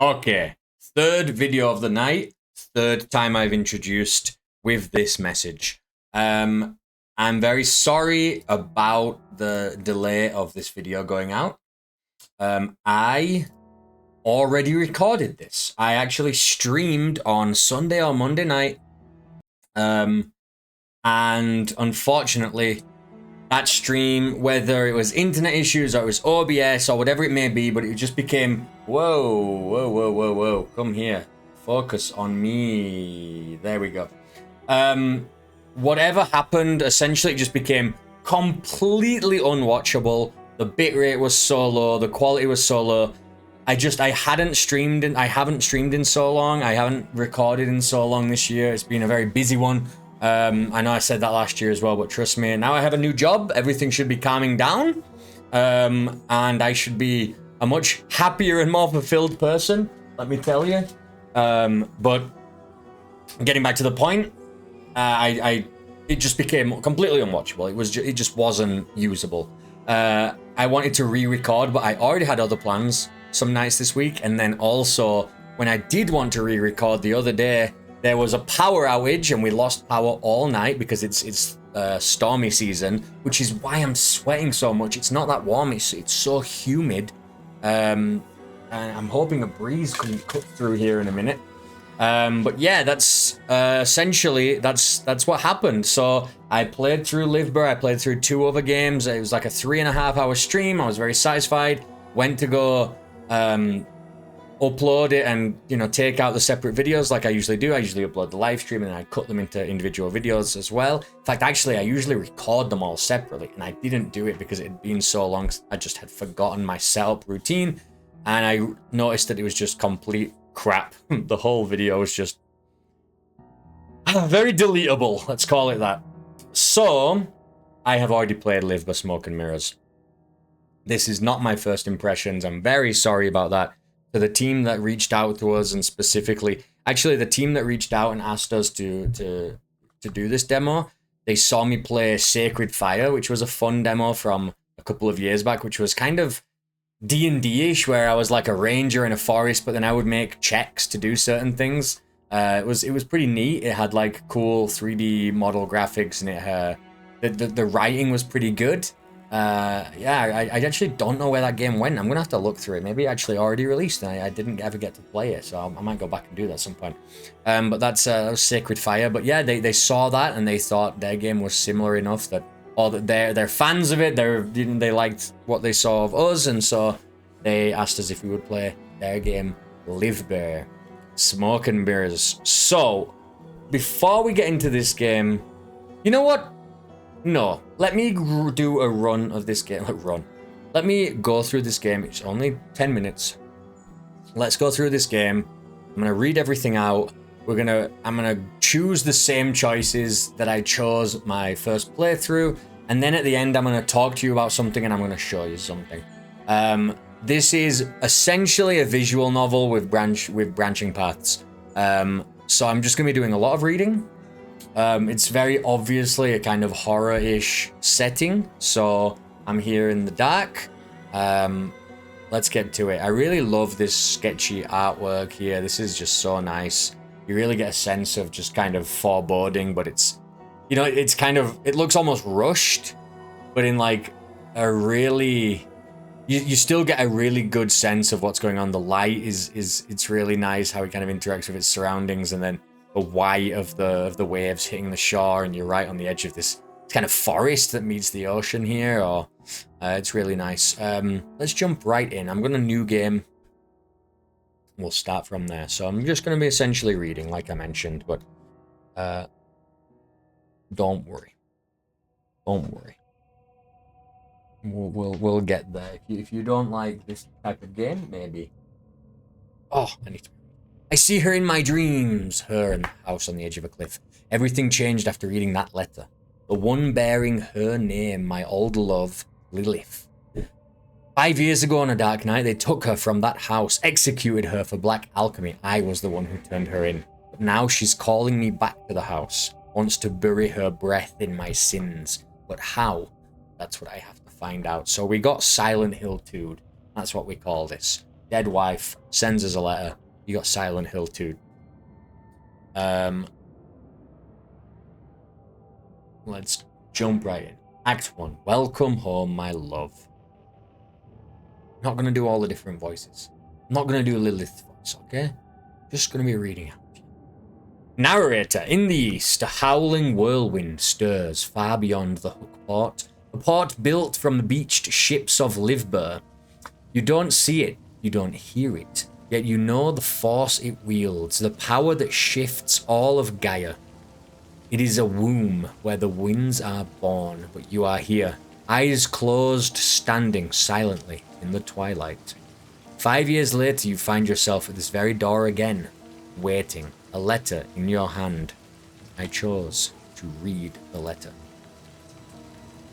Okay, third video of the night, third time I've introduced with this message. I'm very sorry about the delay of this video going out. I already recorded this. I actually streamed on Sunday or Monday night. And unfortunately, that stream, whether it was internet issues or it was OBS or whatever it may be, but it just became, whoa, come here. Focus on me. There we go. Whatever happened, essentially it just became completely unwatchable. The bitrate was so low, the quality was so low. I haven't streamed in so long. I haven't recorded in so long this year. It's been a very busy one. I know I said that last year as well, but trust me, now I have a new job. Everything should be calming down. And I should be a much happier and more fulfilled person, let me tell you. But getting back to the point, it just became completely unwatchable. It just wasn't usable. I wanted to re-record, but I already had other plans some nights this week. And then also, when I did want to re-record the other day, there was a power outage and we lost power all night because it's stormy season, which is why I'm sweating so much. It's not that warm, it's so humid. And I'm hoping a breeze can cut through here in a minute. But yeah, that's essentially that's what happened. So I played through Livber, I played through 2 other games. It was like a 3.5 hour stream. I was very satisfied. Went to go upload it and, you know, take out the separate videos like I usually do. I usually upload the live stream and then I cut them into individual videos as well. In fact, actually, I usually record them all separately, and I didn't do it because it had been so long. I just had forgotten my setup routine, and I noticed that it was just complete crap. The whole video was just very deletable, let's call it that. So I have already played Livber Smoke and Mirrors. This is not my first impressions. I'm very sorry about that. To the team that reached out to us, and specifically, actually the team that reached out and asked us to do this demo, they saw me play Sacred Fire, which was a fun demo from a couple of years back, which was kind of D&D-ish, where I was like a ranger in a forest, but then I would make checks to do certain things. It was pretty neat. It had like cool 3D model graphics, and the writing was pretty good. Yeah, I actually don't know where that game went. I'm gonna have to look through it. Maybe it actually already released and I didn't ever get to play it, so I might go back and do that at some point. But that was Sacred Fire. But yeah, they saw that and they thought their game was similar enough that, or that they're fans of it. They liked what they saw of us, and so they asked us if we would play their game, Livber Smoke and Mirrors. So before we get into this game, you know what? No, let me do a run of this game. Let me go through this game. It's only 10 minutes. Let's go through this game. I'm gonna read everything out. I'm gonna choose the same choices that I chose my first playthrough, and then at the end, I'm gonna talk to you about something and I'm gonna show you something. This is essentially a visual novel with branching paths. So I'm just gonna be doing a lot of reading. It's very obviously a kind of horror-ish setting, so I'm here in the dark. Let's get to it. I really love this sketchy artwork here. This is just so nice. You really get a sense of just kind of foreboding, but it's, you know, it's kind of, it looks almost rushed, but in like a really, you still get a really good sense of what's going on. The light it's really nice how it kind of interacts with its surroundings, and then the white of the waves hitting the shore, and you're right on the edge of this kind of forest that meets the ocean here. Or it's really nice. Let's jump right in. I'm gonna new game. We'll start from there. So I'm just gonna be essentially reading, like I mentioned, but don't worry. We'll get there. If you don't like this type of game, maybe. Oh, I see her in my dreams. Her in the house on the edge of a cliff. Everything changed after reading that letter. The one bearing her name, my old love, Lilith. 5 years ago on a dark night, they took her from that house, executed her for black alchemy. I was the one who turned her in. But now she's calling me back to the house. Wants to bury her breath in my sins. But how? That's what I have to find out. So we got Silent Hill 2'd. That's what we call this. dead wife sends us a letter. You got Silent Hill 2. Let's jump right in. Act 1. Welcome home, my love. I'm not going to do all the different voices. I'm not going to do Lilith's voice, okay? Just going to be reading out. Narrator. In the east, a howling whirlwind stirs far beyond the Hook Port. A port built from the beached ships of Livber. You don't see it. You don't hear it. Yet you know the force it wields, the power that shifts all of Gaia. It is a womb where the winds are born, but you are here, eyes closed, standing silently in the twilight. 5 years later, you find yourself at this very door again, waiting, a letter in your hand. I chose to read the letter.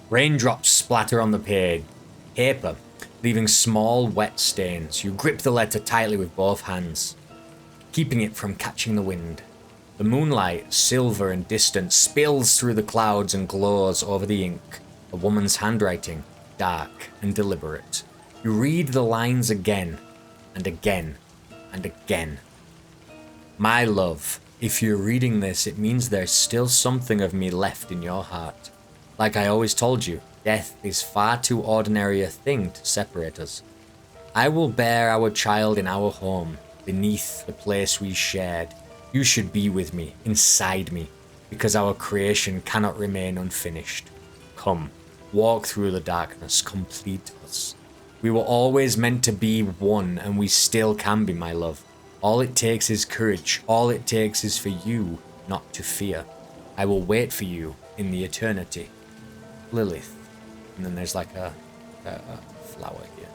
Raindrops splatter on the paper, leaving small wet stains. You grip the letter tightly with both hands, keeping it from catching the wind. The moonlight, silver and distant, spills through the clouds and glows over the ink. A woman's handwriting, dark and deliberate. You read the lines again, and again, and again. My love, if you're reading this, it means there's still something of me left in your heart. Like I always told you, death is far too ordinary a thing to separate us. I will bear our child in our home, beneath the place we shared. You should be with me, inside me, because our creation cannot remain unfinished. Come, walk through the darkness, complete us. We were always meant to be one, and we still can be, my love. All it takes is courage. All it takes is for you not to fear. I will wait for you in the eternity. Lilith. And then there's like a flower here.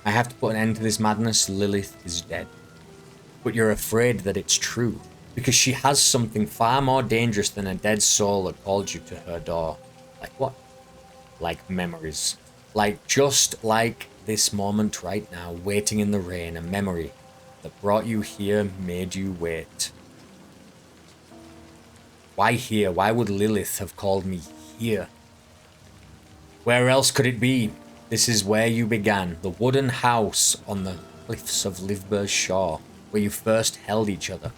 I have to put an end to this madness. Lilith is dead. But you're afraid that it's true, because she has something far more dangerous than a dead soul that called you to her door. Like what? Like memories. Like just like this moment right now, waiting in the rain, a memory that brought you here, made you wait. Why here? Why would Lilith have called me here? Where else could it be? This is where you began, the wooden house on the cliffs of Livber's shore, where you first held each other.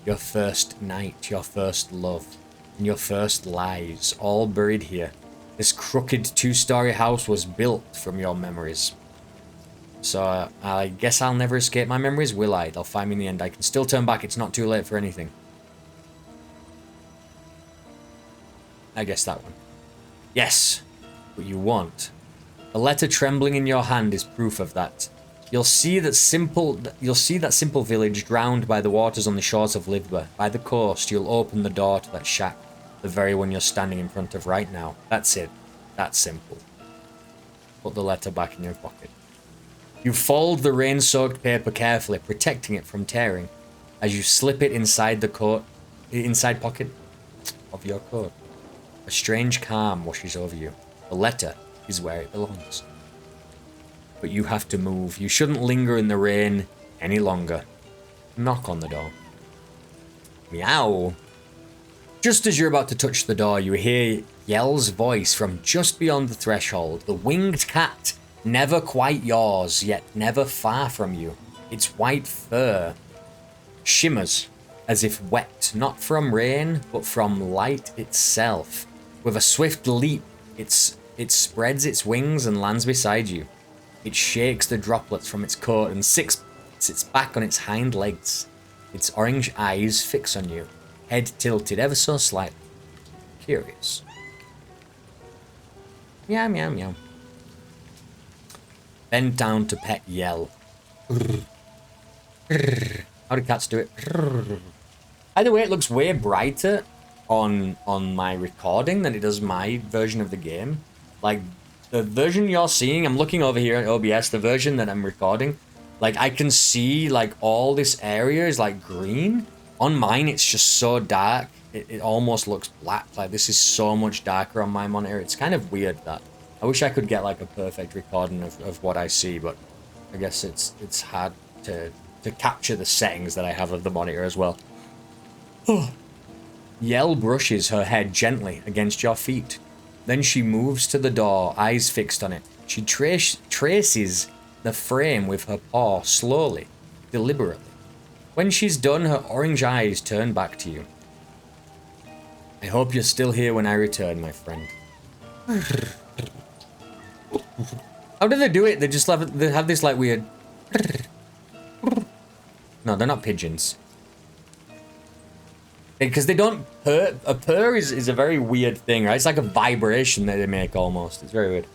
Your first night, your first love, and your first lies, all buried here. This crooked two-story house was built from your memories. So I guess I'll never escape my memories, will I? They'll find me in the end. I can still turn back. It's not too late for anything. I guess that one. Yes, but you won't. The letter trembling in your hand is proof of that. You'll see that simple village drowned by the waters on the shores of Livber. By the coast, you'll open the door to that shack, the very one you're standing in front of right now. That's it. That's simple. Put the letter back in your pocket. You fold the rain-soaked paper carefully, protecting it from tearing, as you slip it inside the inside pocket of your coat. A strange calm washes over you. The letter is where it belongs. But you have to move. You shouldn't linger in the rain any longer. Knock on the door. Meow. Just as you're about to touch the door, you hear Yell's voice from just beyond the threshold. The winged cat, never quite yours, yet never far from you. Its white fur shimmers as if wet, not from rain, but from light itself. With a swift leap, it spreads its wings and lands beside you. It shakes the droplets from its coat and sits back on its hind legs. Its orange eyes fix on you, head tilted ever so slightly. Curious. Meow, meow, meow. Bend down to pet Yell. How do cats do it? By the way, it looks way brighter on my recording than it does my version of the game. Like, the version you're seeing, I'm looking over here at OBS, the version that I'm recording, like, I can see, like, all this area is, like, green. On mine, it's just so dark, it almost looks black. Like, this is so much darker on my monitor. It's kind of weird, that. I wish I could get, like, a perfect recording of what I see, but I guess it's hard to capture the settings that I have of the monitor as well. Yell brushes her head gently against your feet. Then she moves to the door, eyes fixed on it. She traces the frame with her paw slowly, deliberately. When she's done, her orange eyes turn back to you. I hope you're still here when I return, my friend. How do they do it? They just have this like weird... No, they're not pigeons. Because they don't purr. A purr is a very weird thing, right? It's like a vibration that they make almost. It's very weird.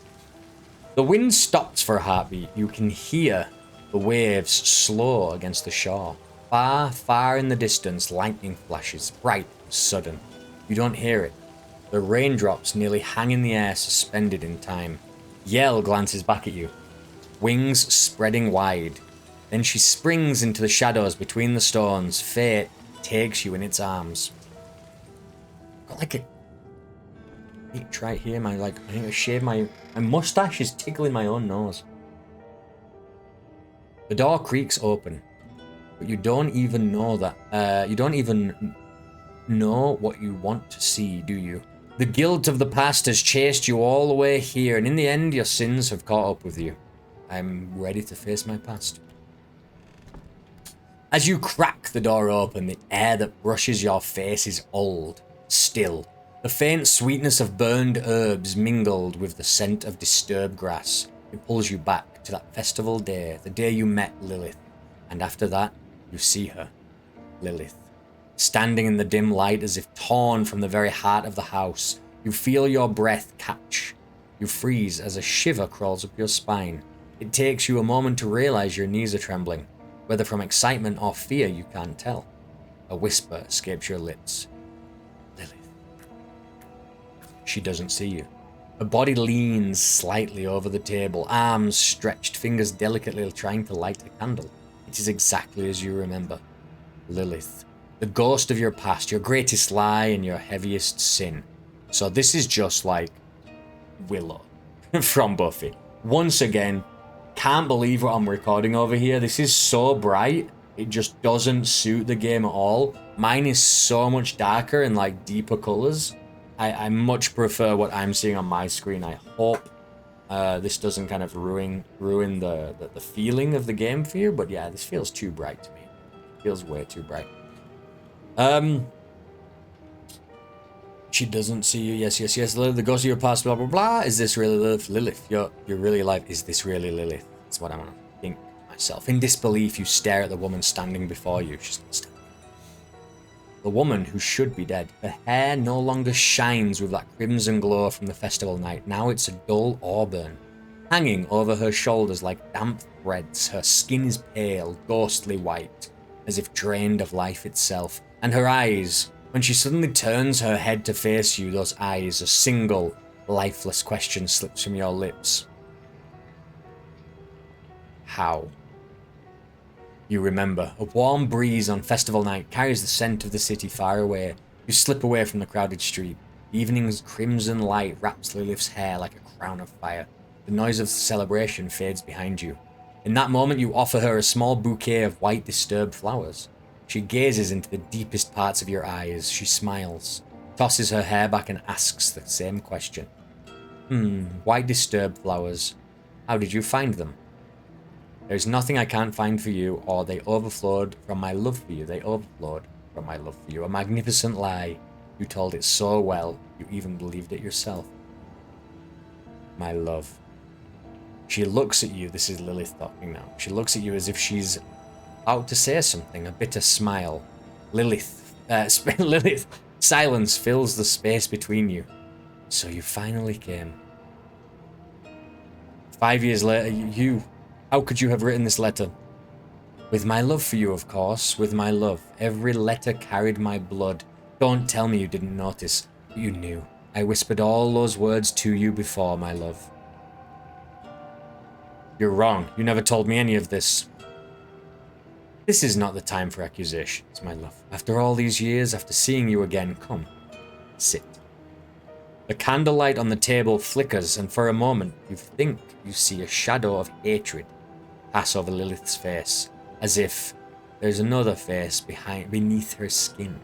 The wind stops for a heartbeat. You can hear the waves slow against the shore. Far, far in the distance, lightning flashes, bright and sudden. You don't hear it. The raindrops nearly hang in the air, suspended in time. Yell glances back at you, wings spreading wide. Then she springs into the shadows between the stones. Fate takes you in its arms. Got like a itch right here. I think I shaved my mustache is tickling my own nose. The door creaks open, but you don't even know that. You don't even know what you want to see, do you? The guilt of the past has chased you all the way here, and in the end, your sins have caught up with you. I'm ready to face my past. As you crack the door open, the air that brushes your face is old, still. The faint sweetness of burned herbs mingled with the scent of disturbed grass. It pulls you back to that festival day, the day you met Lilith. And after that, you see her, Lilith, standing in the dim light as if torn from the very heart of the house. You feel your breath catch. You freeze as a shiver crawls up your spine. It takes you a moment to realize your knees are trembling. Whether from excitement or fear, you can't tell. A whisper escapes your lips. Lilith. She doesn't see you. Her body leans slightly over the table, arms stretched, fingers delicately trying to light a candle. It is exactly as you remember. Lilith. The ghost of your past, your greatest lie and your heaviest sin. So this is just like Willow from Buffy. Once again, can't believe what I'm recording over here. This is so bright. It just doesn't suit the game at all. Mine is so much darker and like deeper colors. I much prefer what I'm seeing on my screen. I hope this doesn't kind of ruin the feeling of the game for you. But yeah, this feels too bright to me. It feels way too bright. She doesn't see you. Yes. Lilith, the ghost of your past, blah, blah, blah. Is this really Lilith? Lilith, you're really alive. Is this really Lilith? That's what I'm gonna think myself. In disbelief, you stare at the woman standing before you. She's not standing. The woman who should be dead. Her hair no longer shines with that crimson glow from the festival night. Now it's a dull auburn, hanging over her shoulders like damp threads. Her skin is pale, ghostly white, as if drained of life itself. And her eyes, when she suddenly turns her head to face you, those eyes, a single, lifeless question slips from your lips. How? You remember. A warm breeze on festival night carries the scent of the city far away. You slip away from the crowded street. The evening's crimson light wraps Lilith's hair like a crown of fire. The noise of the celebration fades behind you. In that moment, you offer her a small bouquet of white, disturbed flowers. She gazes into the deepest parts of your eyes. She smiles, tosses her hair back and asks the same question. White, disturbed flowers. How did you find them? There is nothing I can't find for you, or they overflowed from my love for you. They overflowed from my love for you. A magnificent lie. You told it so well, you even believed it yourself. My love. She looks at you. This is Lilith talking now. She looks at you as if she's about to say something, a bitter smile. Lilith. Silence fills the space between you. So you finally came. 5 years later, how could you have written this letter? With my love for you, of course, with my love. Every letter carried my blood. Don't tell me you didn't notice. You knew. I whispered all those words to you before, my love. You're wrong. You never told me any of this. This is not the time for accusations, my love. After all these years, after seeing you again, come, sit. The candlelight on the table flickers, and for a moment, you think you see a shadow of hatred pass over Lilith's face, as if there's another face beneath her skin.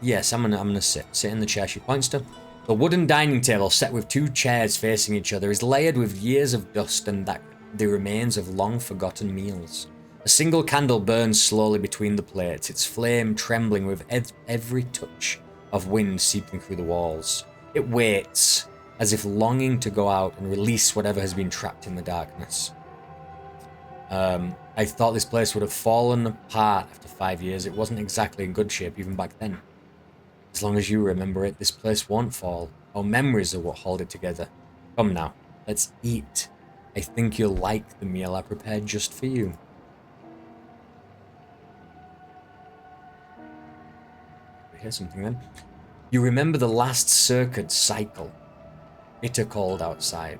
Yes, I'm gonna sit in the chair she points to. The wooden dining table set with 2 chairs facing each other is layered with years of dust and the remains of long forgotten meals. A single candle burns slowly between the plates, its flame trembling with every touch of wind seeping through the walls. It waits, as if longing to go out and release whatever has been trapped in the darkness. I thought this place would have fallen apart after 5 years. It wasn't exactly in good shape even back then. As long as you remember it, this place won't fall. Our memories are what hold it together. Come now, let's eat. I think you'll like the meal I prepared just for you. Here's something then. You remember the last circuit cycle. Bitter cold outside.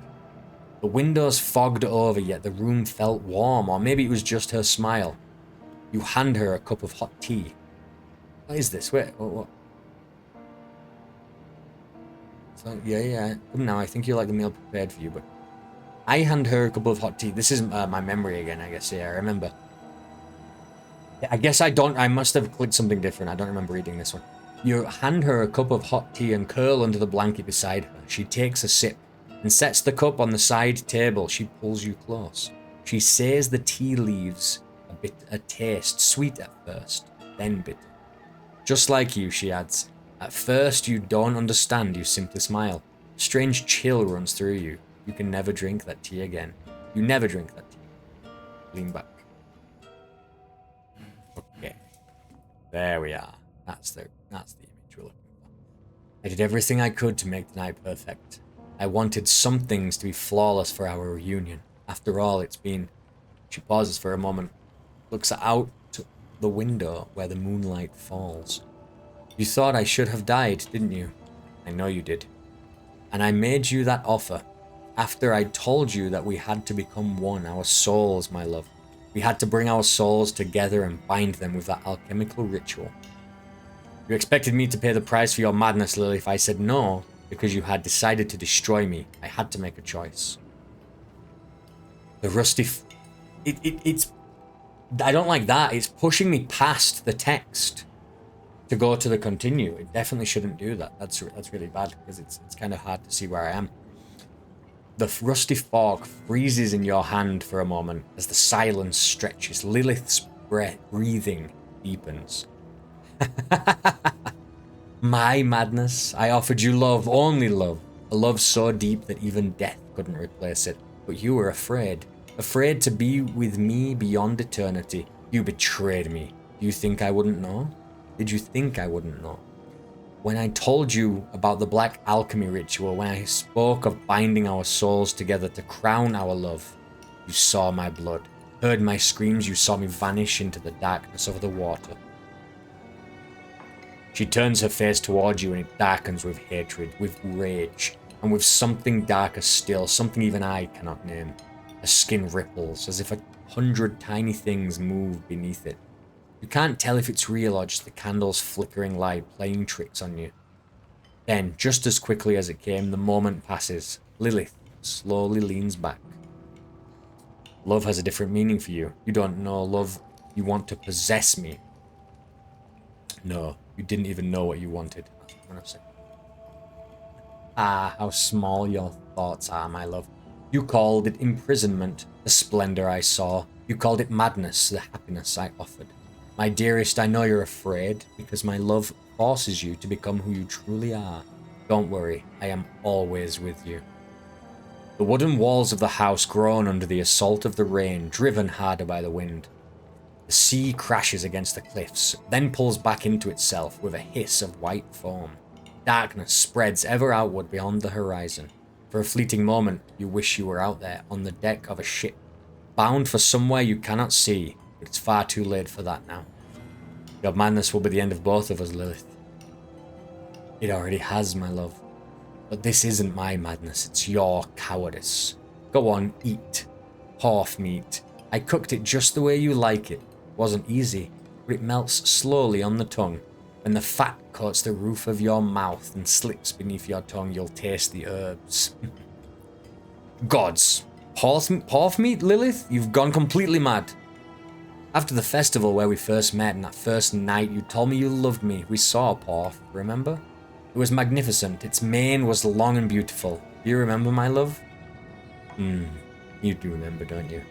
The windows fogged over, yet the room felt warm, or maybe it was just her smile. You hand her a cup of hot tea. What is this? Wait, what? So, yeah. Now, I think you like the meal prepared for you, but I hand her a cup of hot tea. This is my memory again, I guess. Yeah, I remember. I guess I must have clicked something different. I don't remember reading this one. You hand her a cup of hot tea and curl under the blanket beside her. She takes a sip and sets the cup on the side table. She pulls you close. She says the tea leaves a taste, sweet at first, then bitter. Just like you, she adds. At first, you don't understand, you simply smile. A strange chill runs through you. You can never drink that tea again. You never drink that tea. Lean back. Okay. There we are. That's the image we're looking for. I did everything I could to make the night perfect. I wanted some things to be flawless for our reunion. After all, it's been... She pauses for a moment. Looks out the window where the moonlight falls. You thought I should have died, didn't you? I know you did. And I made you that offer. After I told you that we had to become one, our souls, my love. We had to bring our souls together and bind them with that alchemical ritual. You expected me to pay the price for your madness, Lily. If I said no, because you had decided to destroy me, I had to make a choice. The rusty... It's... I don't like that. It's pushing me past the text to go to the continue. It definitely shouldn't do that. That's really bad, because it's kind of hard to see where I am. The rusty fork freezes in your hand for a moment as the silence stretches. Lilith's breathing deepens. My madness. I offered you love, only love. A love so deep that even death couldn't replace it. But you were afraid. Afraid to be with me beyond eternity. You betrayed me. Do you think I wouldn't know? Did you think I wouldn't know? When I told you about the black alchemy ritual, when I spoke of binding our souls together to crown our love, you saw my blood. Heard my screams, you saw me vanish into the darkness of the water. She turns her face towards you and it darkens with hatred, with rage, and with something darker still, something even I cannot name. Her skin ripples, as if 100 tiny things move beneath it. You can't tell if it's real or just the candle's flickering light playing tricks on you. Then, just as quickly as it came, the moment passes. Lilith slowly leans back. Love has a different meaning for you. You don't know love. You want to possess me. No, you didn't even know what you wanted. That's what I'm gonna say. Ah, how small your thoughts are, my love. You called it imprisonment, the splendor I saw. You called it madness, the happiness I offered. My dearest, I know you're afraid, because my love forces you to become who you truly are. Don't worry, I am always with you. The wooden walls of the house groan under the assault of the rain, driven harder by the wind. The sea crashes against the cliffs, then pulls back into itself with a hiss of white foam. Darkness spreads ever outward beyond the horizon. For a fleeting moment, you wish you were out there, on the deck of a ship, bound for somewhere you cannot see. But it's far too late for that now. Your madness will be the end of both of us, Lilith. It already has, my love. But this isn't my madness, it's your cowardice. Go on, eat. Half meat. I cooked it just the way you like it. It wasn't easy, but it melts slowly on the tongue. When the fat coats the roof of your mouth and slips beneath your tongue, you'll taste the herbs. Gods. Half meat, Lilith? You've gone completely mad. After the festival where we first met and that first night you told me you loved me, we saw a path, remember? It was magnificent. Its mane was long and beautiful. Do you remember, my love? You do remember, don't you?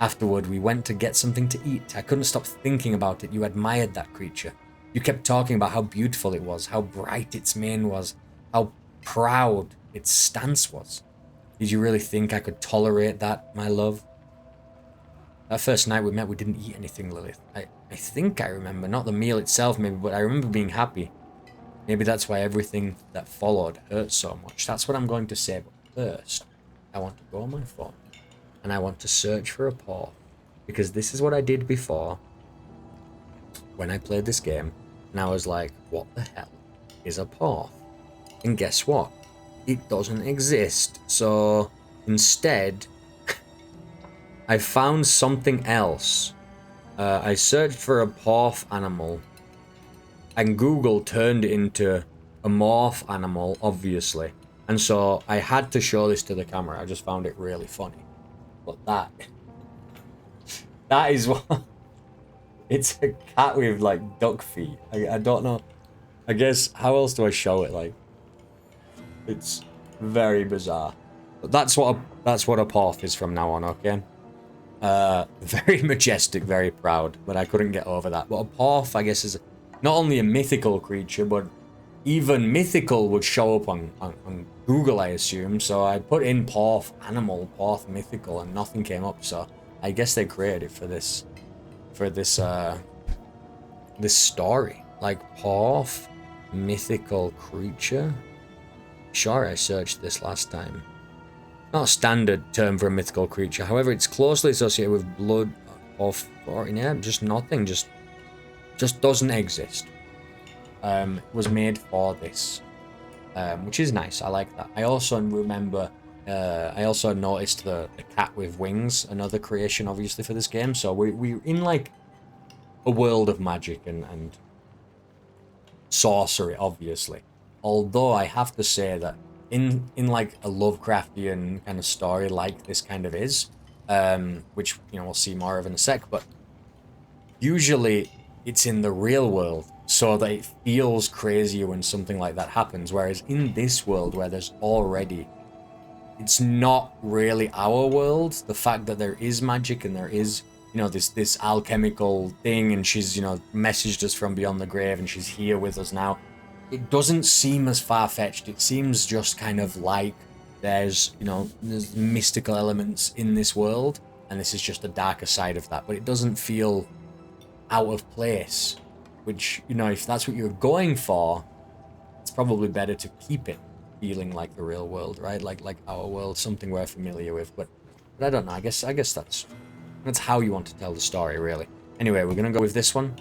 Afterward, we went to get something to eat. I couldn't stop thinking about it. You admired that creature. You kept talking about how beautiful it was, how bright its mane was, how proud its stance was. Did you really think I could tolerate that, my love? That first night we met, we didn't eat anything, Lilith. I think I remember. Not the meal itself, maybe, but I remember being happy. Maybe that's why everything that followed hurt so much. That's what I'm going to say, but first, I want to go on my phone, and I want to search for a paw, because this is what I did before when I played this game, and I was like, what the hell is a paw? And guess what? It doesn't exist. So instead, I found something else. I searched for a paw animal, and Google turned it into a morph animal, obviously. And so I had to show this to the camera. I just found it really funny. But that is what... It's a cat with, like, duck feet. I don't know. I guess, how else do I show it? Like, it's very bizarre. But that's what a paw is from now on, okay? Very majestic, very proud, but I couldn't get over that. But a paw, I guess, is not only a mythical creature, but even mythical would show up on Google, I assume. So I put in paw animal, paw mythical, and nothing came up. So I guess they created it for this this story. Like, paw mythical creature. Sure, I searched this last time. Not a standard term for a mythical creature. However, it's closely associated with blood or yeah, just nothing. Just doesn't exist. Was made for this, which is nice. I like that. I also remember. I also noticed the cat with wings, another creation, obviously, for this game. So we're in like a world of magic and sorcery, obviously. Although I have to say that in like a Lovecraftian kind of story like this kind of is, which, you know, we'll see more of in a sec, but usually it's in the real world so that it feels crazier when something like that happens, whereas in this world where there's already, it's not really our world, the fact that there is magic and there is, you know, this alchemical thing, and she's, you know, messaged us from beyond the grave and she's here with us now. It doesn't seem as far-fetched. It seems just kind of like there's, you know, there's mystical elements in this world, and this is just a darker side of that. But it doesn't feel out of place, which, you know, if that's what you're going for, it's probably better to keep it feeling like the real world, right? Like our world, something we're familiar with. But I don't know. I guess that's how you want to tell the story, really. Anyway, we're gonna go with this one.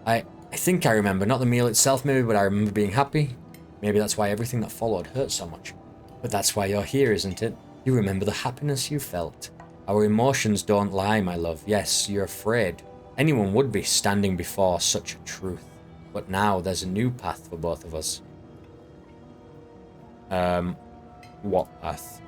I think I remember, not the meal itself maybe, but I remember being happy. Maybe that's why everything that followed hurt so much. But that's why you're here, isn't it? You remember the happiness you felt. Our emotions don't lie, my love. Yes, you're afraid. Anyone would be standing before such a truth. But now there's a new path for both of us. What path?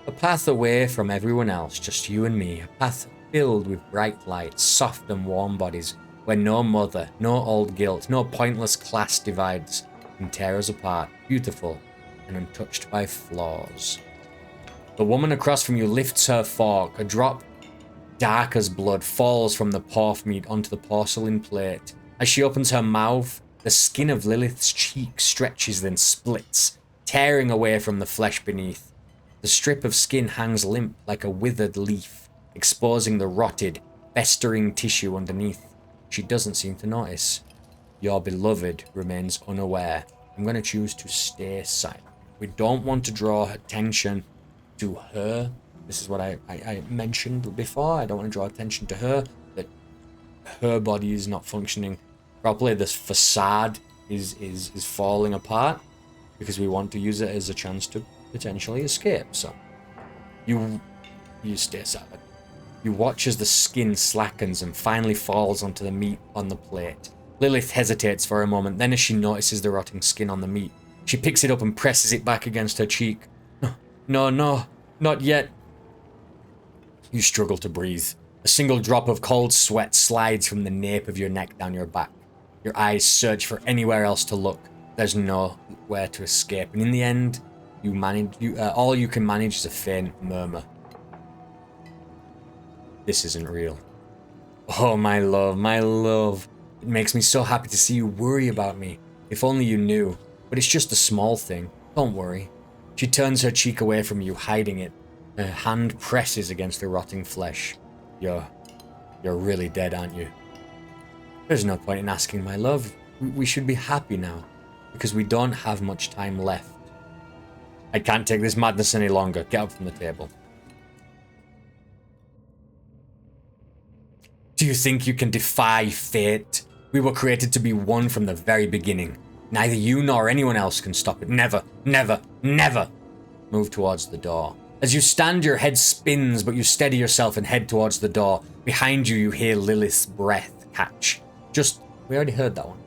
A path away from everyone else, just you and me. A path filled with bright lights, soft and warm bodies, where no mother, no old guilt, no pointless class divides can tear us apart, beautiful and untouched by flaws. The woman across from you lifts her fork. A drop dark as blood falls from the pork meat onto the porcelain plate. As she opens her mouth, the skin of Lilith's cheek stretches then splits, tearing away from the flesh beneath. The strip of skin hangs limp like a withered leaf, exposing the rotted, festering tissue underneath. She doesn't seem to notice. Your beloved remains unaware. I'm going to choose to stay silent. We don't want to draw attention to her. This is what I mentioned before. I don't want to draw attention to her, that her body is not functioning properly. This facade is falling apart because we want to use it as a chance to potentially escape. So you stay silent. You watch as the skin slackens and finally falls onto the meat on the plate. Lilith hesitates for a moment, then as she notices the rotting skin on the meat, she picks it up and presses it back against her cheek. No, not yet. You struggle to breathe. A single drop of cold sweat slides from the nape of your neck down your back. Your eyes search for anywhere else to look. There's nowhere to escape. And in the end, all you can manage is a faint murmur. This isn't real. Oh, my love, my love. It makes me so happy to see you worry about me. If only you knew. But it's just a small thing. Don't worry. She turns her cheek away from you, hiding it. Her hand presses against the rotting flesh. You're really dead, aren't you? There's no point in asking, my love. We should be happy now, because we don't have much time left. I can't take this madness any longer. Get up from the table. Do you think you can defy fate? We were created to be one from the very beginning. Neither you nor anyone else can stop it. Never, never, never. Move towards the door. As you stand, your head spins, but you steady yourself and head towards the door. Behind you, you hear Lilith's breath catch. We already heard that one.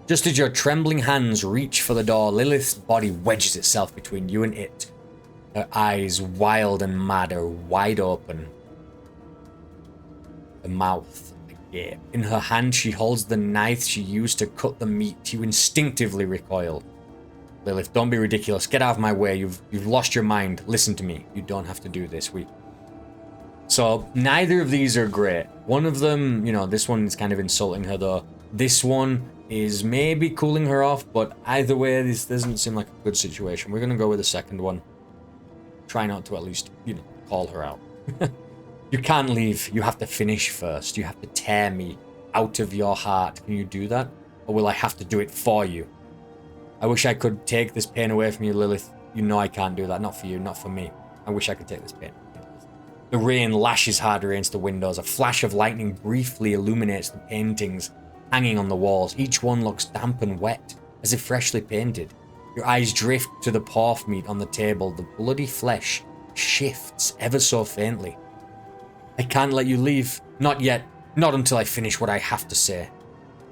Just as your trembling hands reach for the door, Lilith's body wedges itself between you and it. Her eyes, wild and mad, are wide open. Her mouth agape. In her hand, she holds the knife she used to cut the meat. You instinctively recoil. Lilith, don't be ridiculous. Get out of my way. You've lost your mind. Listen to me. You don't have to do this. So, neither of these are great. One of them, this one is kind of insulting her, though. This one is maybe cooling her off, but either way, this doesn't seem like a good situation. We're going to go with the second one. Try not to at least, call her out. You can't leave. You have to finish first. You have to tear me out of your heart. Can you do that? Or will I have to do it for you? I wish I could take this pain away from you, Lilith. You know I can't do that. Not for you, not for me. I wish I could take this pain. The rain lashes harder against the windows. A flash of lightning briefly illuminates the paintings hanging on the walls. Each one looks damp and wet, as if freshly painted. Your eyes drift to the pork meat on the table. The bloody flesh shifts ever so faintly. I can't let you leave. Not yet. Not until I finish what I have to say.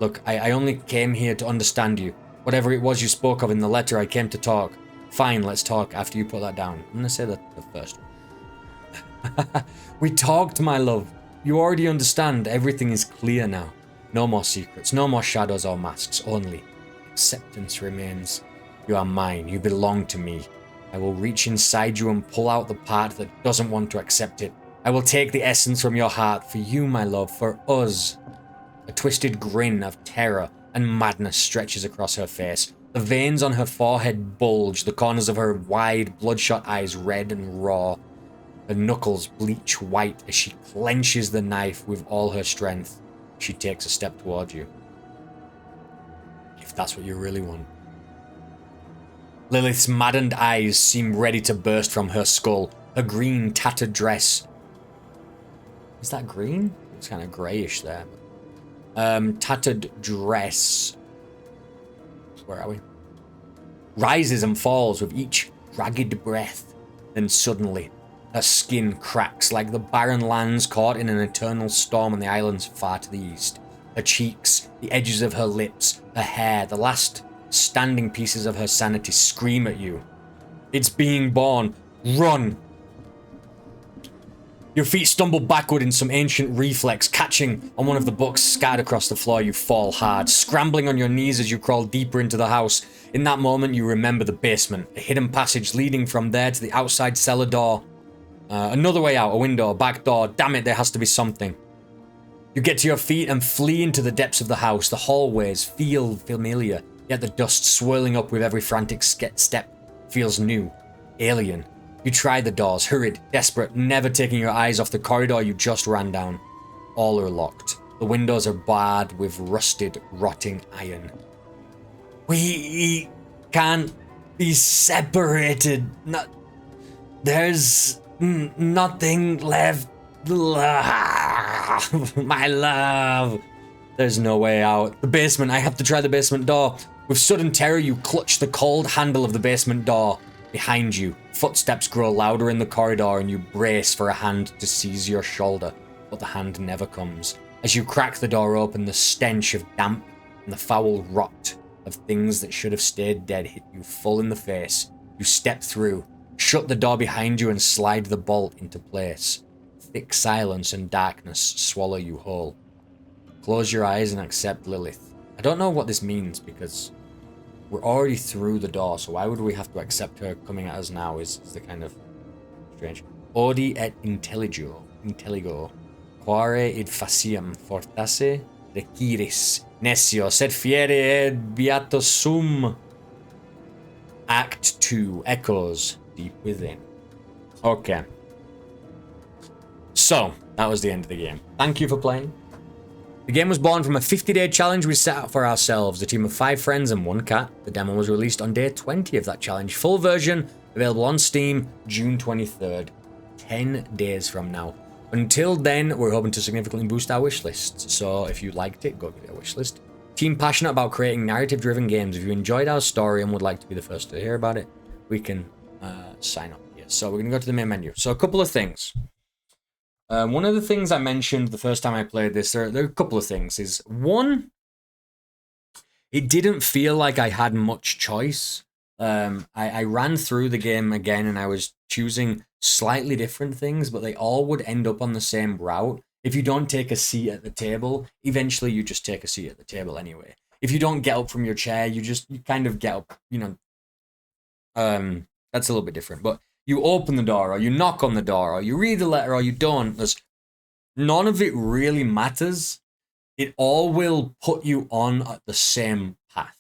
Look, I only came here to understand you. Whatever it was you spoke of in the letter, I came to talk. Fine, let's talk after you put that down. I'm gonna say the first one. We talked, my love. You already understand. Everything is clear now. No more secrets, no more shadows or masks, only acceptance remains. You are mine. You belong to me. I will reach inside you and pull out the part that doesn't want to accept it. I will take the essence from your heart for you, my love, for us. A twisted grin of terror and madness stretches across her face. The veins on her forehead bulge, the corners of her wide, bloodshot eyes red and raw. Her knuckles bleach white as she clenches the knife with all her strength. She takes a step toward you. If that's what you really want. Lilith's maddened eyes seem ready to burst from her skull. Her green, tattered dress. Is that green? It's kind of greyish there. Tattered dress. Where are we? Rises and falls with each ragged breath. Then suddenly, her skin cracks like the barren lands caught in an eternal storm on the islands far to the east. Her cheeks, the edges of her lips, her hair, the last standing pieces of her sanity scream at you. It's being born. Run! Your feet stumble backward in some ancient reflex, catching on one of the books scattered across the floor. You fall hard, scrambling on your knees as you crawl deeper into the house. In that moment, you remember the basement, a hidden passage leading from there to the outside cellar door. Another way out, a window, a back door. Damn it, there has to be something. You get to your feet and flee into the depths of the house. The hallways feel familiar, yet the dust swirling up with every frantic step feels new, alien. You try the doors, hurried, desperate, never taking your eyes off the corridor you just ran down. All are locked. The windows are barred with rusted, rotting iron. We can't be separated. There's nothing left. My love. There's no way out. The basement. I have to try the basement door. With sudden terror, you clutch the cold handle of the basement door. Behind you, footsteps grow louder in the corridor and you brace for a hand to seize your shoulder, but the hand never comes. As you crack the door open, the stench of damp and the foul rot of things that should have stayed dead hit you full in the face. You step through, shut the door behind you and slide the bolt into place. thick silence and darkness swallow you whole. Close your eyes and accept Lilith. I don't know what this means because we're already through the door, so why would we have to accept her coming at us now is the kind of strange. Odi et intelligo, quare id faciam fortasse requiris, nescio, sed fiere ed beato sum. Act 2, Echoes Deep Within. Okay. So, that was the end of the game. Thank you for playing. The game was born from a 50-day challenge we set out for ourselves, a team of 5 friends and 1 cat. The demo was released on day 20 of that challenge. Full version available on Steam June 23rd, 10 days from now. Until then, we're hoping to significantly boost our wishlists. So if you liked it, go get a wishlist. Team passionate about creating narrative-driven games. If you enjoyed our story and would like to be the first to hear about it, we can sign up here. So we're going to go to the main menu. So a couple of things. One of the things I mentioned the first time I played this, there are a couple of things. Is one, it didn't feel like I had much choice. I ran through the game again and I was choosing slightly different things, but they all would end up on the same route. If you don't take a seat at the table, eventually you just take a seat at the table anyway. If you don't get up from your chair, you kind of get up, you know. That's a little bit different, but you open the door, or you knock on the door, or you read the letter, or you don't. None of it really matters. It all will put you on the same path.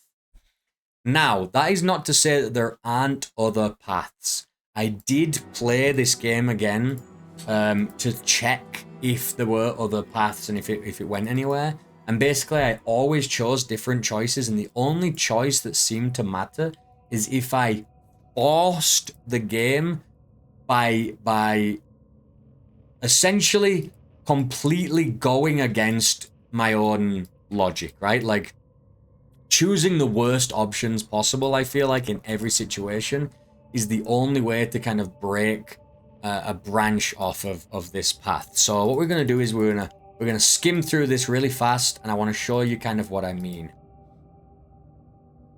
Now, that is not to say that there aren't other paths. I did play this game again to check if there were other paths and if it went anywhere. And basically, I always chose different choices, and the only choice that seemed to matter is if I forced the game by essentially completely going against my own logic, right? Like choosing the worst options possible, I feel like, in every situation is the only way to kind of break a branch off of this path. So what we're going to do is we're going to skim through this really fast, and I want to show you kind of what I mean.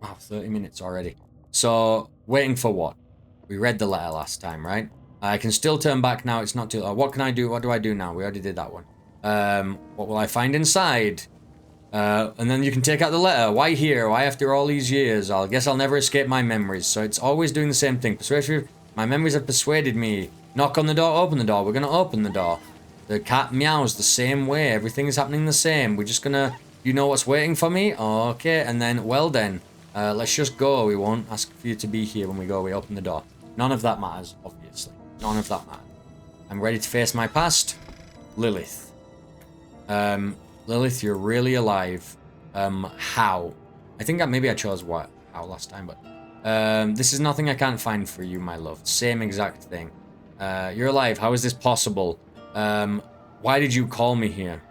Wow, 30 minutes already. So, waiting for what? We read the letter last time, right? I can still turn back now. It's not too... what can I do? What do I do now? We already did that one. What will I find inside? And then you can take out the letter. Why here? Why after all these years? I guess I'll never escape my memories. So it's always doing the same thing. Persuasive. My memories have persuaded me. Knock on the door, open the door. We're going to open the door. The cat meows the same way. Everything is happening the same. We're just going to... You know what's waiting for me? Okay. And then, well then. Let's just go. We won't ask for you to be here when we go. We open the door. None of that matters, obviously. None of that matters. I'm ready to face my past. Lilith. Lilith, you're really alive. How? I think maybe I chose how last time, but... this is nothing I can't find for you, my love. Same exact thing. You're alive. How is this possible? Why did you call me here?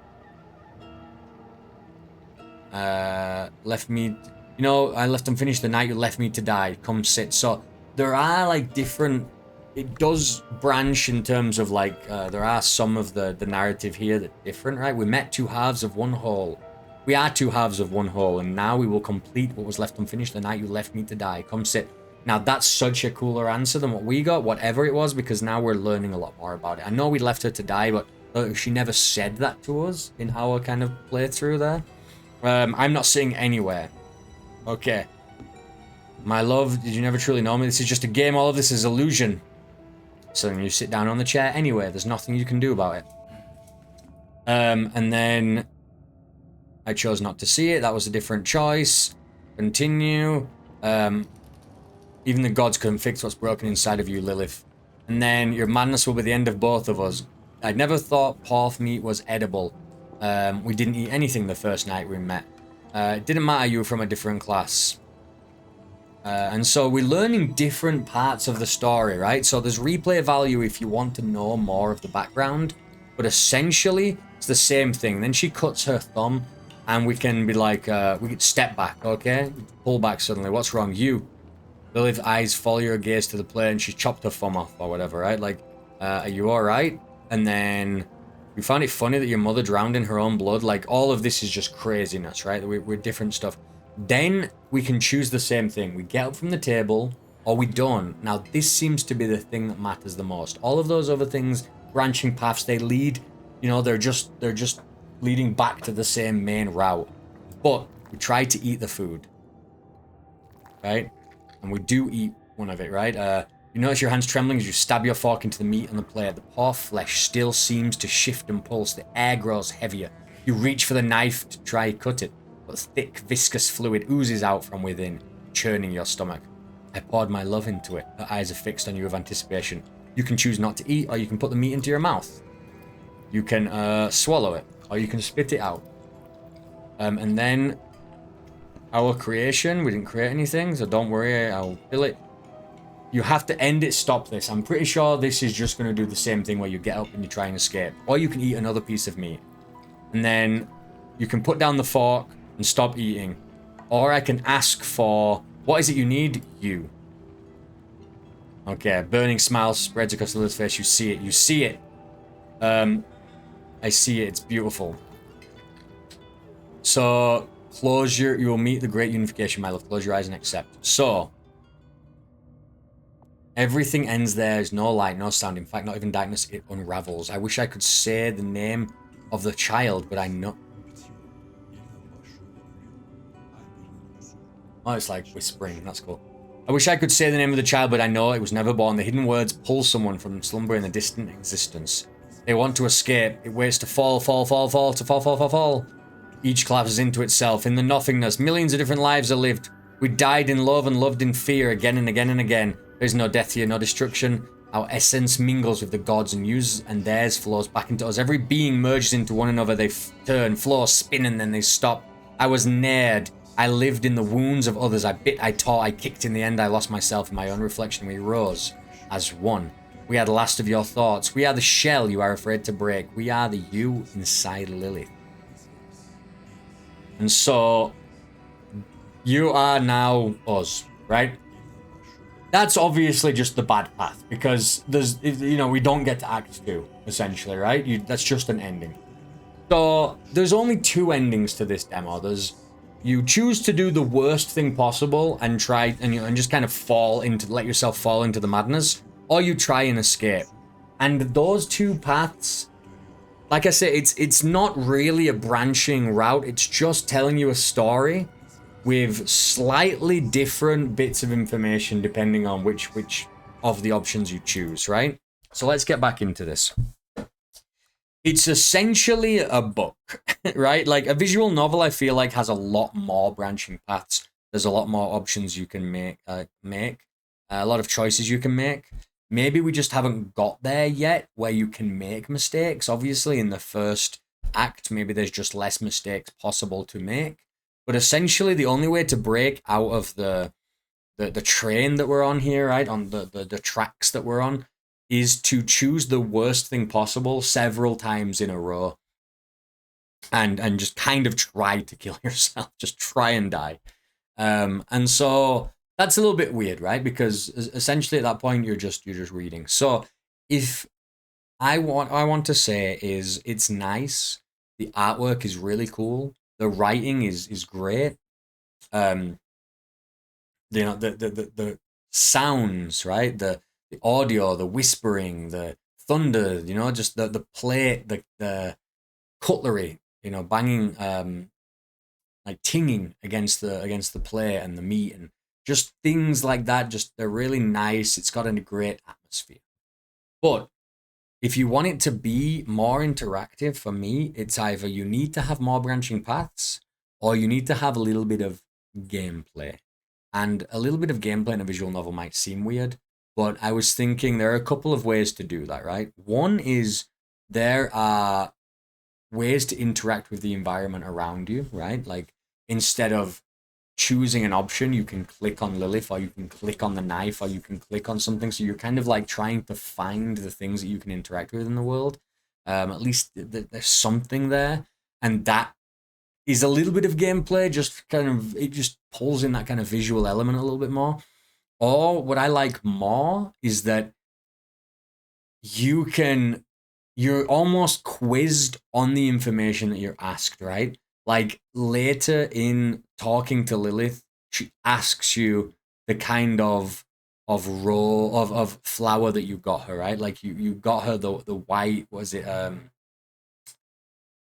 Left me... You know, I left unfinished the night you left me to die. Come sit. So, there are, like, different... It does branch in terms of, like, there are some of the narrative here that are different, right? We met 2 halves of one whole. We are 2 halves of one whole, and now we will complete what was left unfinished the night you left me to die. Come sit. Now, that's such a cooler answer than what we got, whatever it was, because now we're learning a lot more about it. I know we left her to die, but she never said that to us in our kind of playthrough there. I'm not sitting anywhere. Okay. My love, did you never truly know me? This is just a game. All of this is illusion. So then you sit down on the chair anyway. There's nothing you can do about it. And then I chose not to see it. That was a different choice. Continue. Even the gods couldn't fix what's broken inside of you, Lilith. And then your madness will be the end of both of us. I never thought porth meat was edible. We didn't eat anything the first night we met. It didn't matter you were from a different class. And so we're learning different parts of the story, right? So there's replay value if you want to know more of the background. But essentially, it's the same thing. Then she cuts her thumb, and we can be like, we can step back, okay? Pull back suddenly. What's wrong? You. Lilith's eyes follow your gaze to the plate, and she chopped her thumb off or whatever, right? Like, are you alright? And then we found it funny that your mother drowned in her own blood. Like, all of this is just craziness, right? We're different stuff. Then we can choose the same thing. We get up from the table, or we don't. Now, this seems to be the thing that matters the most. All of those other things branching paths. They lead, you know, they're just leading back to the same main route. But we try to eat the food, right? And we do eat one of it, right? You notice your hands trembling as you stab your fork into the meat on the plate. The poor flesh still seems to shift and pulse. The air grows heavier. You reach for the knife to try cut it, but thick, viscous fluid oozes out from within, churning your stomach. I poured my love into it. Her eyes are fixed on you with anticipation. You can choose not to eat, or you can put the meat into your mouth. You can swallow it, or you can spit it out. And then our creation, we didn't create anything, so don't worry, I'll kill it. You have to end it, stop this. I'm pretty sure this is just going to do the same thing where you get up and you try and escape. Or you can eat another piece of meat. And then you can put down the fork and stop eating. Or I can ask for, what is it you need? You. Okay, burning smile spreads across Lilith's face. You see it. You see it. I see it. It's beautiful. So, close your... You will meet the great unification, my love. Close your eyes and accept. So... Everything ends there. There's no light, no sound. In fact, not even darkness. It unravels. I wish I could say the name of the child, but I know... Oh, it's like whispering. That's cool. I wish I could say the name of the child, but I know it was never born. The hidden words pull someone from slumber in the distant existence. They want to escape. It waits to fall, fall, fall, fall, to fall, fall, fall, fall. Each collapses into itself. In the nothingness, millions of different lives are lived. We died in love and loved in fear again and again and again. There's no death here, no destruction. Our essence mingles with the gods and yours and theirs flows back into us. Every being merges into one another. They turn, floor, spin, and then they stop. I was nared. I lived in the wounds of others. I bit, I tore, I kicked. In the end, I lost myself in my own reflection. We rose as one. We are the last of your thoughts. We are the shell you are afraid to break. We are the you inside Lilith. And so, you are now us, right? That's obviously just the bad path, because there's, you know, we don't get to Act 2, essentially, right? That's just an ending. So, there's only two endings to this demo. There's, you choose to do the worst thing possible and try, and, you know, and just kind of let yourself fall into the madness, or you try and escape. And those two paths, like I say, it's not really a branching route. It's just telling you a story with slightly different bits of information depending on which of the options you choose, right? So let's get back into this. It's essentially a book, right? Like a visual novel, I feel like has a lot more branching paths. There's a lot more options you can make, a lot of choices you can make. Maybe we just haven't got there yet where you can make mistakes. Obviously, in the first act, maybe there's just less mistakes possible to make. But essentially, the only way to break out of the train that we're on here, right, on the tracks that we're on, is to choose the worst thing possible several times in a row. And just kind of try to kill yourself. Just try and die. And so that's a little bit weird, right? Because essentially at that point, you're just reading. So if I want to say is it's nice. The artwork is really cool. The writing is great. You know, the sounds, right? The audio, the whispering, the thunder, you know, just the plate, the cutlery, you know, banging, like tinging against the plate and the meat and just things like that. Just they're really nice. It's got a great atmosphere. But if you want it to be more interactive, for me, it's either you need to have more branching paths or you need to have a little bit of gameplay. And a little bit of gameplay in a visual novel might seem weird, but I was thinking there are a couple of ways to do that, right? One is there are ways to interact with the environment around you, right? Like instead of choosing an option, you can click on Lilith, or you can click on the knife, or you can click on something. So you're kind of like trying to find the things that you can interact with in the world. At least there's something there, and that is a little bit of gameplay. Just kind of, it just pulls in that kind of visual element a little bit more. Or what I like more is that you're almost quizzed on the information that you're asked, right? Like later in talking to Lilith, she asks you the kind of of flower that you got her, right? Like you got her the white, was it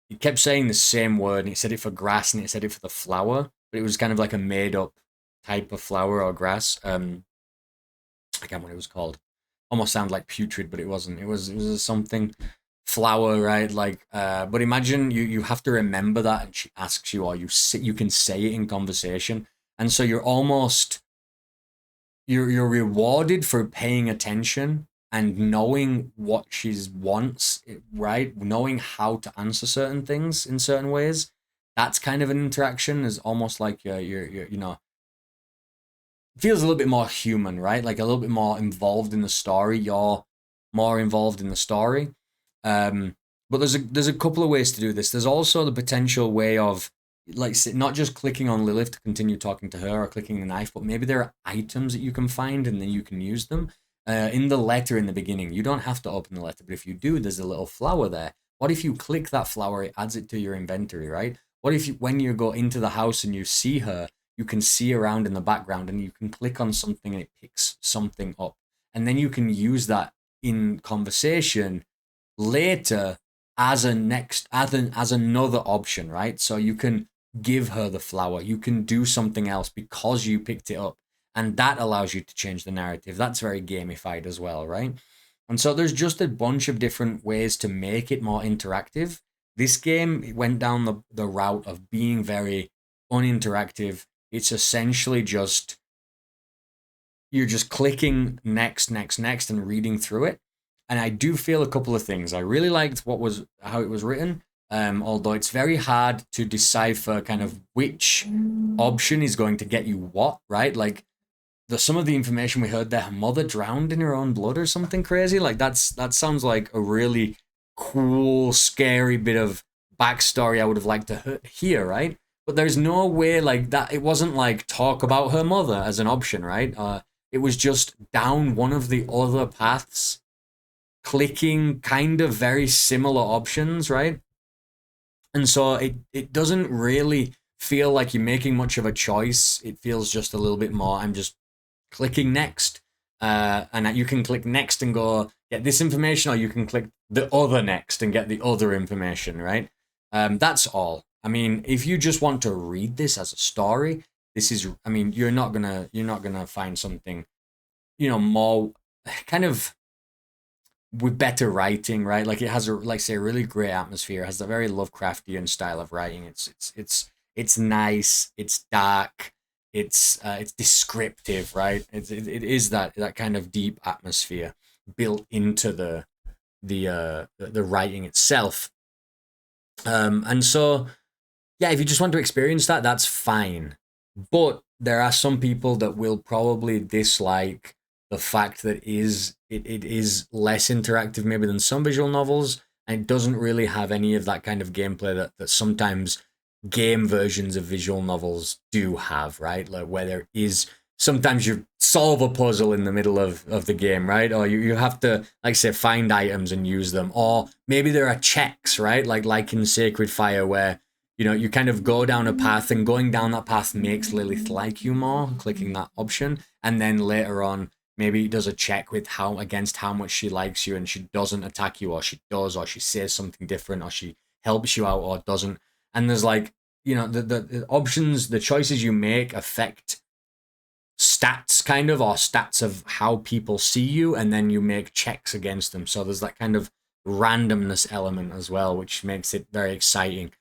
he kept saying the same word, and he said it for grass and he said it for the flower, but it was kind of like a made up type of flower or grass. I can't remember what it was called. Almost sounded like putrid, but it wasn't. It was something flower, right? Like, but imagine you have to remember that, and she asks you, or you can say it in conversation, and so you're rewarded for paying attention and knowing what she wants, right? Knowing how to answer certain things in certain ways. That's kind of an interaction. Is almost like you're feels a little bit more human, right? Like a little bit more involved in the story. You're more involved in the story. Um, but there's a couple of ways to do this. There's also the potential way of like not just clicking on Lilith to continue talking to her or clicking the knife, but maybe there are items that you can find and then you can use them. In the letter in the beginning, you don't have to open the letter, but if you do, there's a little flower there. What if you click that flower? It adds it to your inventory, right? What if when you go into the house and you see her, you can see around in the background and you can click on something and it picks something up. And then you can use that in conversation later as as another option, right? So you can give her the flower, you can do something else because you picked it up, and that allows you to change the narrative. That's very gamified as well, right? And so there's just a bunch of different ways to make it more interactive. This game went down the route of being very uninteractive. It's essentially just you're just clicking next, next, next, and reading through it. And I do feel a couple of things. I really liked how it was written, although it's very hard to decipher kind of which option is going to get you what, right? Like some of the information we heard there, her mother drowned in her own blood or something crazy. Like that sounds like a really cool, scary bit of backstory I would have liked to hear, right? But there's no way like that. It wasn't like talk about her mother as an option, right? It was just down one of the other paths, clicking kind of very similar options, right? And so it doesn't really feel like you're making much of a choice. It feels just a little bit more, I'm just clicking next. And you can click next and go get this information, or you can click the other next and get the other information, right? That's all. I mean, if you just want to read this as a story, this is, I mean, you're not gonna find something, more kind of with better writing, right? Like it has a really great atmosphere. It has a very Lovecraftian style of writing. It's nice. It's dark. It's descriptive, right? It is that kind of deep atmosphere built into the writing itself. And so yeah, if you just want to experience that, that's fine. But there are some people that will probably dislike the fact that it is less interactive maybe than some visual novels, and it doesn't really have any of that kind of gameplay that sometimes game versions of visual novels do have, right? Like where there is sometimes you solve a puzzle in the middle of the game, right? Or you have to, like say, find items and use them. Or maybe there are checks, right? Like in Sacred Fire where you kind of go down a path, and going down that path makes Lilith like you more, clicking that option. And then later on, maybe it does a check with against how much she likes you, and she doesn't attack you, or she does, or she says something different, or she helps you out or doesn't. And there's like, the options, the choices you make affect stats kind of, or stats of how people see you, and then you make checks against them. So there's that kind of randomness element as well, which makes it very exciting.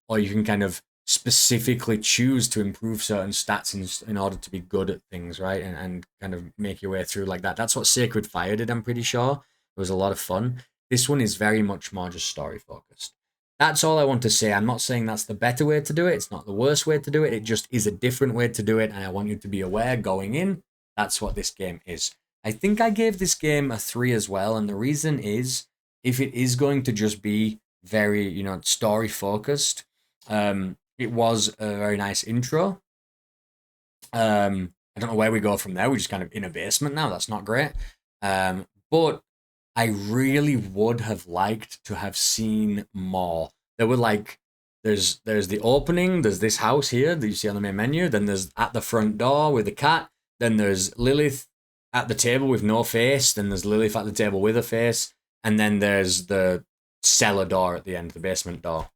Or you can kind of specifically choose to improve certain stats in order to be good at things, right? And kind of make your way through like that. That's what Sacred Fire did, I'm pretty sure. It was a lot of fun. This one is very much more just story focused. That's all I want to say. I'm not saying that's the better way to do it. It's not the worst way to do it. It just is a different way to do it. And I want you to be aware going in, that's what this game is. I think I gave this game a 3 as well. And the reason is, if it is going to just be very, story focused, it was a very nice intro. I don't know where we go from there. We're just kind of in a basement now. That's not great. But I really would have liked to have seen more. There were like, there's the opening, there's this house here that you see on the main menu, then there's at the front door with the cat, then there's Lilith at the table with no face, then there's Lilith at the table with a face, and then there's the cellar door at the end, the basement door.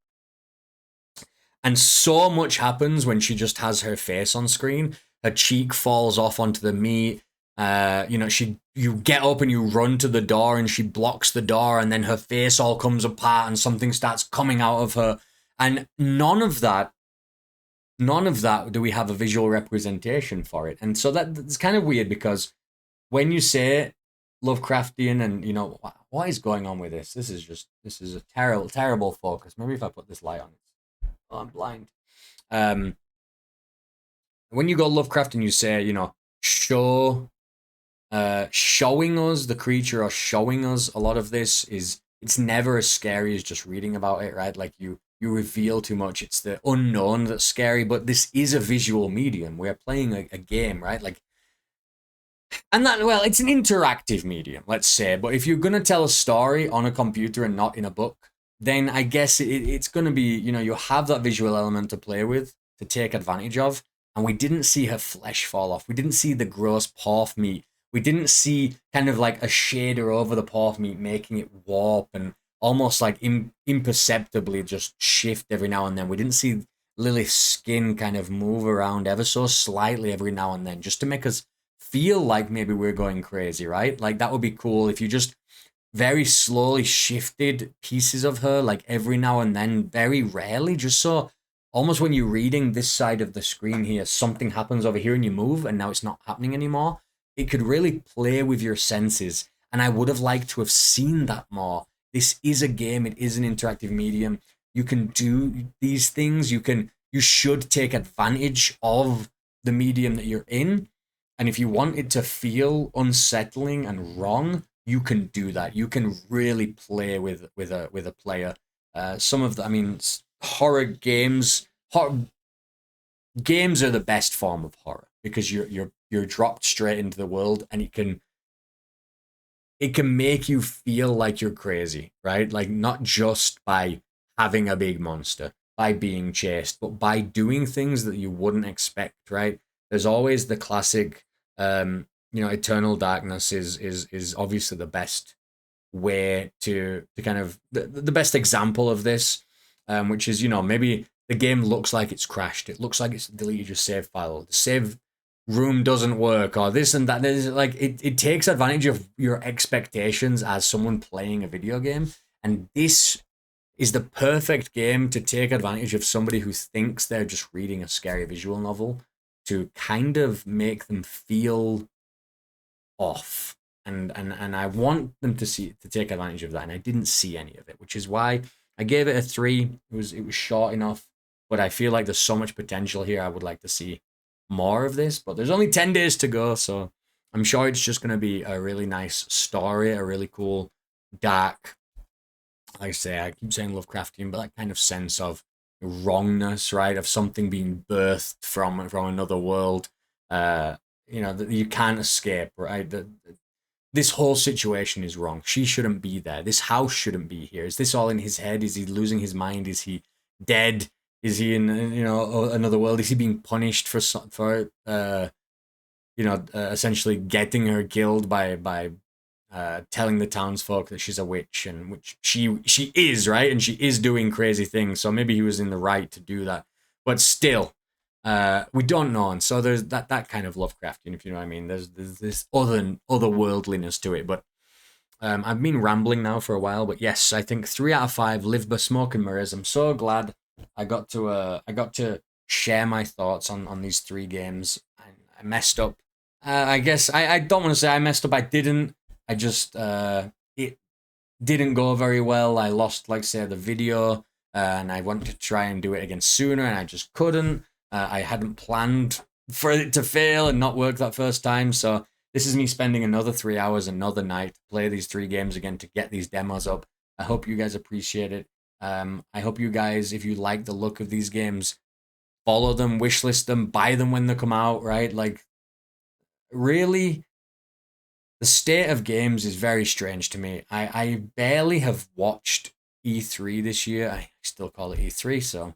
And so much happens when she just has her face on screen. Her cheek falls off onto the meat. You get up and you run to the door and she blocks the door, and then her face all comes apart and something starts coming out of her. And none of that do we have a visual representation for it. And so that's kind of weird, because when you say Lovecraftian and, what is going on with this? This is a terrible focus. Maybe if I put this light on. Oh, I'm blind. When you go Lovecraft and you say, showing us the creature or showing us a lot of this it's never as scary as just reading about it, right? Like you reveal too much. It's the unknown that's scary, but this is a visual medium. We're playing a game, right? Like, and it's an interactive medium, let's say. But if you're going to tell a story on a computer and not in a book, then I guess it's going to be, you have that visual element to play with, to take advantage of. And we didn't see her flesh fall off. We didn't see the gross pork meat. We didn't see kind of like a shader over the pork meat, making it warp and almost like imperceptibly just shift every now and then. We didn't see Lilith's skin kind of move around ever so slightly every now and then, just to make us feel like maybe we're going crazy, right? Like, that would be cool if you just very slowly shifted pieces of her, like every now and then, very rarely, just so almost when you're reading this side of the screen here, something happens over here and you move and now it's not happening anymore. It could really play with your senses, and I would have liked to have seen that more. This is a game. It is an interactive medium. You can do these things. You should take advantage of the medium that you're in. And if you want it to feel unsettling and wrong, you can do that. You can really play with a player. Some of horror games. Games are the best form of horror, because you're dropped straight into the world, and it can make you feel like you're crazy, right? Like, not just by having a big monster, by being chased, but by doing things that you wouldn't expect, right? There's always the classic, Eternal Darkness is obviously the best way to kind of the best example of this, which is, maybe the game looks like it's crashed. It looks like it's deleted your save file. The save room doesn't work, or this and that. There's like it takes advantage of your expectations as someone playing a video game, and this is the perfect game to take advantage of somebody who thinks they're just reading a scary visual novel, to kind of make them feel off. And I want them to take advantage of that, and I didn't see any of it, which is why I gave it a 3. It was short enough, but I feel like there's so much potential here. I would like to see more of this, but there's only 10 days to go, so I'm sure it's just going to be a really nice story, a really cool, dark, like I say, I keep saying Lovecraftian, but that kind of sense of wrongness, right? Of something being birthed from another world, that you can't escape, right? This whole situation is wrong. She shouldn't be there. This house shouldn't be here. Is this all in his head? Is he losing his mind? Is he dead? Is he in another world? Is he being punished for essentially getting her killed by telling the townsfolk that she's a witch, and which she is, right? And she is doing crazy things. So maybe he was in the right to do that, but still, we don't know. And so there's that kind of Lovecraftian, if you know what I mean. There's this otherworldliness to it. But I've been rambling now for a while. But yes, I think 3 out of 5. Livber, Smoke and Mirrors. I'm so glad I got to share my thoughts on these 3 games. I messed up. I guess I don't want to say I messed up. I didn't. I just it didn't go very well. I lost, like say, the video, and I wanted to try and do it again sooner, and I just couldn't. I hadn't planned for it to fail and not work that first time, so this is me spending another 3 hours, another night, to play these 3 games again to get these demos up. I hope you guys appreciate it. I hope you guys, if you like the look of these games, follow them, wishlist them, buy them when they come out, right? Like, really, the state of games is very strange to me. I barely have watched E3 this year. I still call it E3, so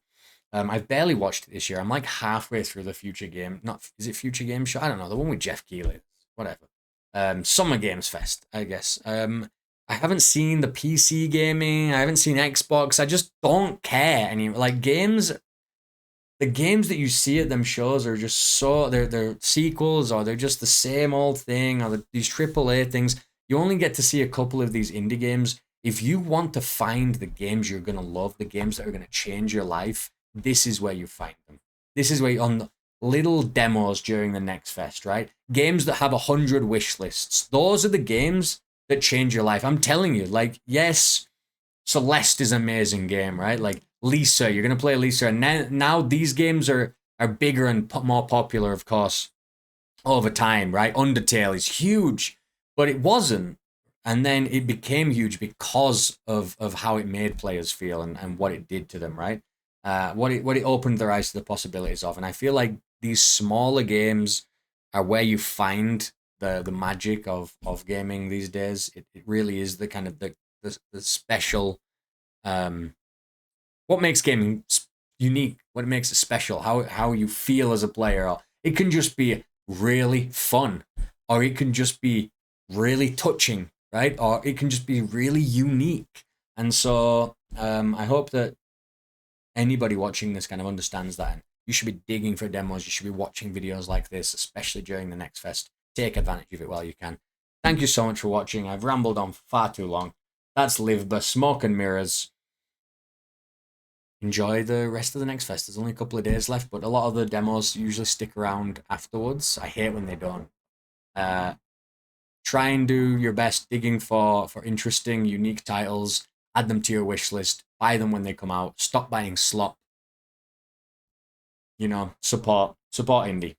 I've barely watched it this year. I'm like halfway through the Future Game. Is it Future Game Show? I don't know. The one with Jeff Keighley. Whatever. Summer Games Fest, I guess. I haven't seen the PC gaming. I haven't seen Xbox. I just don't care any like games. The games that you see at them shows are just so they're sequels or they're just the same old thing or these AAA things. You only get to see a couple of these indie games. If you want to find the games you're gonna love, the games that are gonna change your life, this is where you find them. This is where on the little demos during the next fest, right? Games that have 100 wish lists. Those are the games that change your life. I'm telling you, like, yes, Celeste is an amazing game, right? Like Lisa, you're gonna play Lisa, and now these games are bigger and more popular, of course, over time, right? Undertale is huge, but it wasn't, and then it became huge because of how it made players feel and what it did to them, right? What it opened their eyes to the possibilities of, and I feel like these smaller games are where you find the magic of gaming these days. It really is the kind of the special what makes gaming unique, what makes it special, how you feel as a player. It can just be really fun, or it can just be really touching, right? Or it can just be really unique. And so I hope that anybody watching this kind of understands that. And you should be digging for demos. You should be watching videos like this, especially during the next fest. Take advantage of it while you can. Thank you so much for watching. I've rambled on for far too long. That's Livber, Smoke and Mirrors. Enjoy the rest of the next fest. There's only a couple of days left, but a lot of the demos usually stick around afterwards. I hate when they don't. Try and do your best digging for interesting, unique titles. Add them to your wish list. Buy them when they come out. Stop buying slop. You know, support indie.